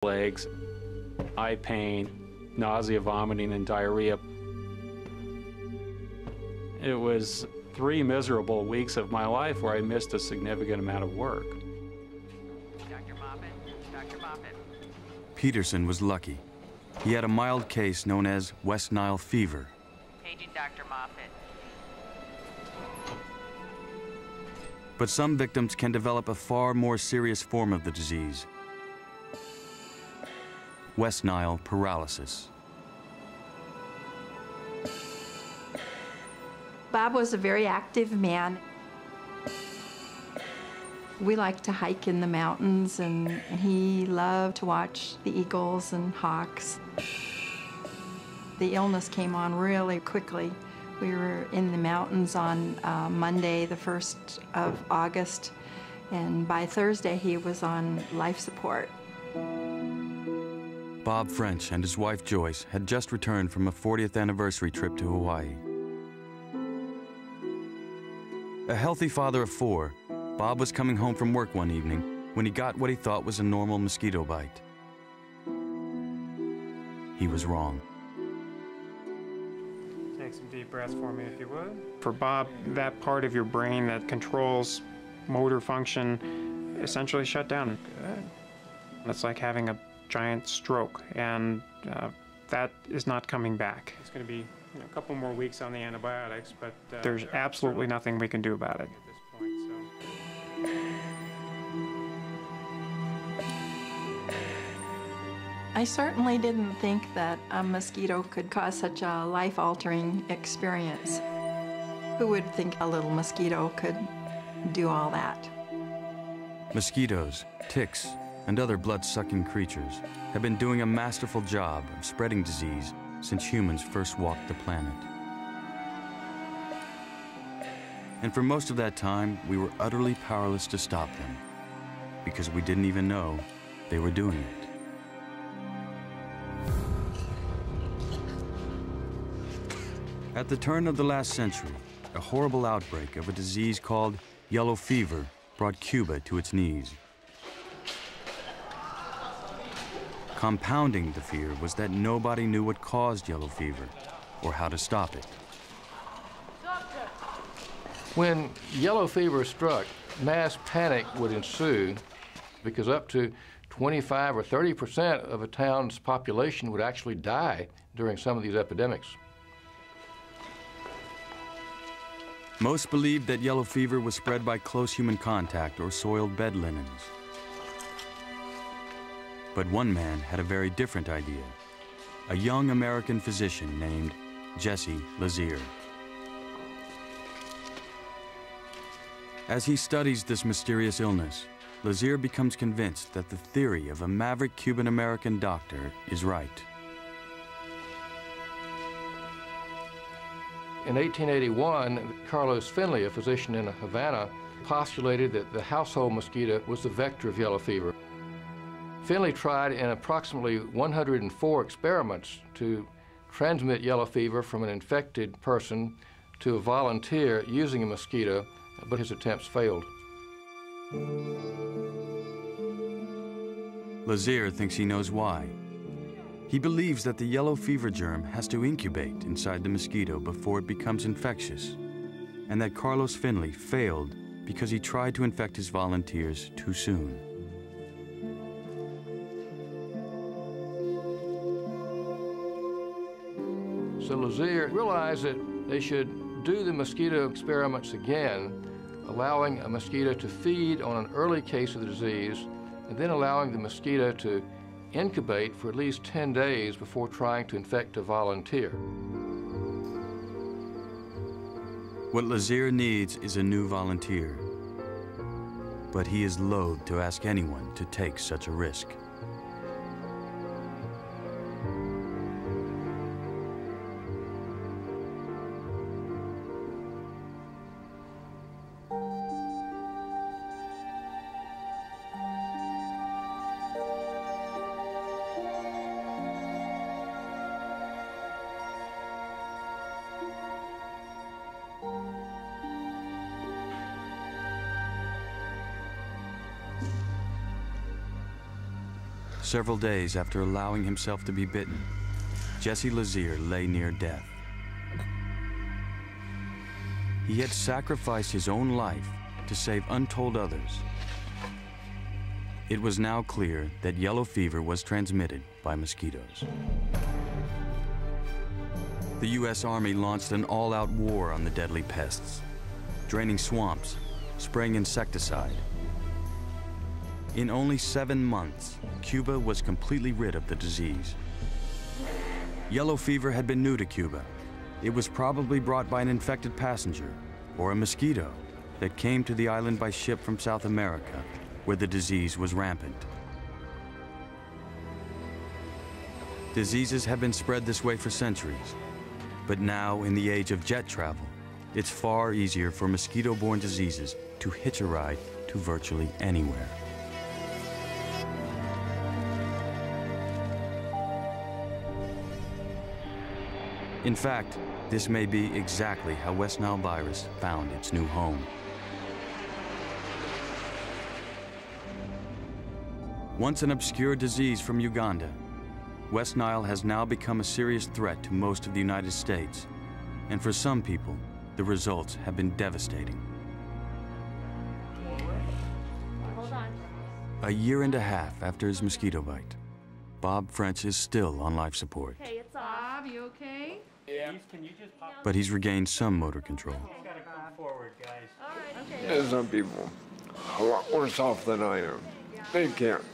legs, eye pain, nausea, vomiting, and diarrhea. It was 3 miserable weeks of my life where I missed a significant amount of work. Dr. Moffat, Dr. Moffat. Peterson was lucky. He had a mild case known as West Nile fever. Paging Dr. Moffat. But some victims can develop a far more serious form of the disease. West Nile paralysis. Bob was a very active man. We liked to hike in the mountains, and he loved to watch the eagles and hawks. The illness came on really quickly. We were in the mountains on Monday, the 1st of August, and by Thursday he was on life support. Bob French and his wife Joyce had just returned from a 40th anniversary trip to Hawaii. A healthy father of 4, Bob was coming home from work one evening when he got what he thought was a normal mosquito bite. He was wrong. Take some deep breaths for me, if you would. For Bob, that part of your brain that controls motor function essentially shut down. Good. It's like having a giant stroke, and that is not coming back. It's going to be a couple more weeks on the antibiotics, but there's absolutely nothing we can do about it at this point. I certainly didn't think that a mosquito could cause such a life-altering experience. Who would think a little mosquito could do all that? Mosquitoes, ticks, and other blood-sucking creatures have been doing a masterful job of spreading disease since humans first walked the planet. And for most of that time, we were utterly powerless to stop them, because we didn't even know they were doing it. At the turn of the last century, a horrible outbreak of a disease called yellow fever brought Cuba to its knees. Compounding the fear was that nobody knew what caused yellow fever or how to stop it. When yellow fever struck, mass panic would ensue because up to 25 or 30% of a town's population would actually die during some of these epidemics. Most believed that yellow fever was spread by close human contact or soiled bed linens. But one man had a very different idea, a young American physician named Jesse Lazier. As he studies this mysterious illness, Lazier becomes convinced that the theory of a maverick Cuban-American doctor is right. In 1881, Carlos Finley, a physician in Havana, postulated that the household mosquito was the vector of yellow fever. Finley tried in approximately 104 experiments to transmit yellow fever from an infected person to a volunteer using a mosquito, but his attempts failed. Lazier thinks he knows why. He believes that the yellow fever germ has to incubate inside the mosquito before it becomes infectious, and that Carlos Finley failed because he tried to infect his volunteers too soon. So Lazier realized that they should do the mosquito experiments again, allowing a mosquito to feed on an early case of the disease, and then allowing the mosquito to incubate for at least 10 days before trying to infect a volunteer. What Lazier needs is a new volunteer, but he is loath to ask anyone to take such a risk. Several days after allowing himself to be bitten, Jesse Lazier lay near death. He had sacrificed his own life to save untold others. It was now clear that yellow fever was transmitted by mosquitoes. The U.S. Army launched an all-out war on the deadly pests, draining swamps, spraying insecticide. In only 7 months, Cuba was completely rid of the disease. Yellow fever had been new to Cuba. It was probably brought by an infected passenger or a mosquito that came to the island by ship from South America, where the disease was rampant. Diseases have been spread this way for centuries, but now, in the age of jet travel, it's far easier for mosquito-borne diseases to hitch a ride to virtually anywhere. In fact, this may be exactly how West Nile virus found its new home. Once an obscure disease from Uganda, West Nile has now become a serious threat to most of the United States, and for some people, the results have been devastating. A year and a half after his mosquito bite, Bob French is still on life support. Hey, it's Bob, you okay? Yeah. But he's regained some motor control. Gotta come forward, guys. All right, okay. There's some people a lot worse off than I am. They can't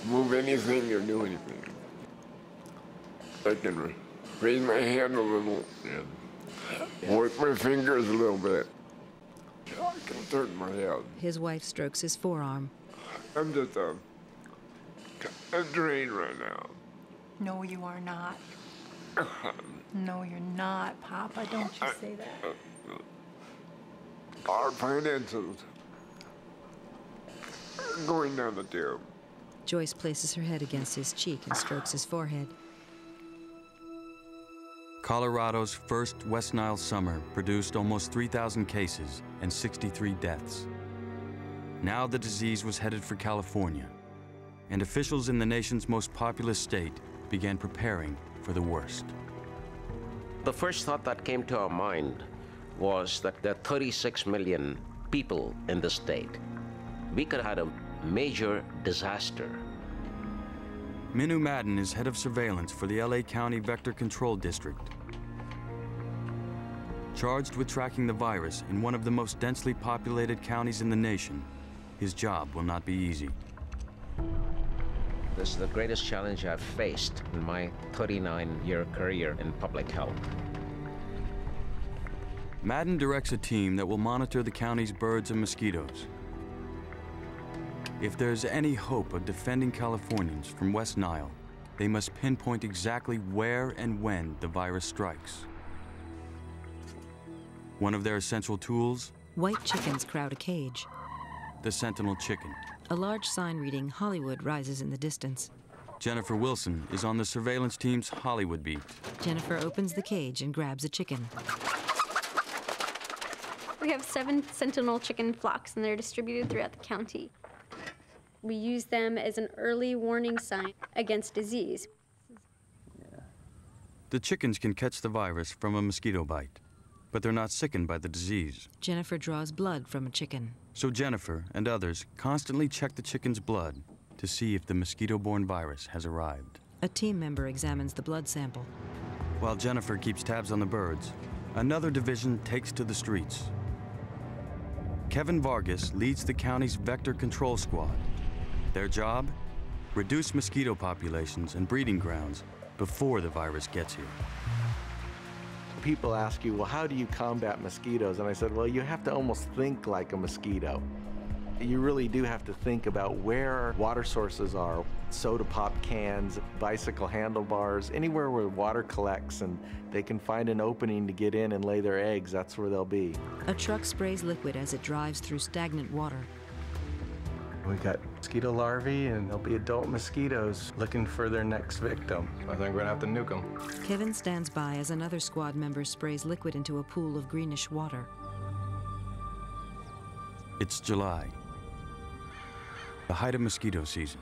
move anything or do anything. I can raise my hand a little and work my fingers a little bit. I can turn my head. His wife strokes his forearm. I'm just a drain right now. No, you are not. No, you're not, Papa. Don't you say that. Our finances going down the tube. Joyce places her head against his cheek and strokes his forehead. Colorado's first West Nile summer produced almost 3,000 cases and 63 deaths. Now the disease was headed for California, and officials in the nation's most populous state began preparing for the worst. The first thought that came to our mind was that there are 36 million people in the state. We could have had a major disaster. Minu Madden is head of surveillance for the LA County Vector Control District. Charged with tracking the virus in one of the most densely populated counties in the nation, his job will not be easy. This is the greatest challenge I've faced in my 39-year career in public health. Madden directs a team that will monitor the county's birds and mosquitoes. If there's any hope of defending Californians from West Nile, they must pinpoint exactly where and when the virus strikes. One of their essential tools? White chickens crowd a cage. The Sentinel chicken. A large sign reading Hollywood rises in the distance. Jennifer Wilson is on the surveillance team's Hollywood beat. Jennifer opens the cage and grabs a chicken. We have 7 sentinel chicken flocks, and they're distributed throughout the county. We use them as an early warning sign against disease. The chickens can catch the virus from a mosquito bite, but they're not sickened by the disease. Jennifer draws blood from a chicken. So Jennifer and others constantly check the chicken's blood to see if the mosquito-borne virus has arrived. A team member examines the blood sample. While Jennifer keeps tabs on the birds, another division takes to the streets. Kevin Vargas leads the county's Vector Control Squad. Their job? Reduce mosquito populations and breeding grounds before the virus gets here. People ask you, well, how do you combat mosquitoes? And I said, well, you have to almost think like a mosquito. You really do have to think about where water sources are, soda pop cans, bicycle handlebars, anywhere where water collects and they can find an opening to get in and lay their eggs, that's where they'll be. A truck sprays liquid as it drives through stagnant water. We got mosquito larvae, and there'll be adult mosquitoes looking for their next victim. I think we're gonna have to nuke them. Kevin stands by as another squad member sprays liquid into a pool of greenish water. It's July, the height of mosquito season.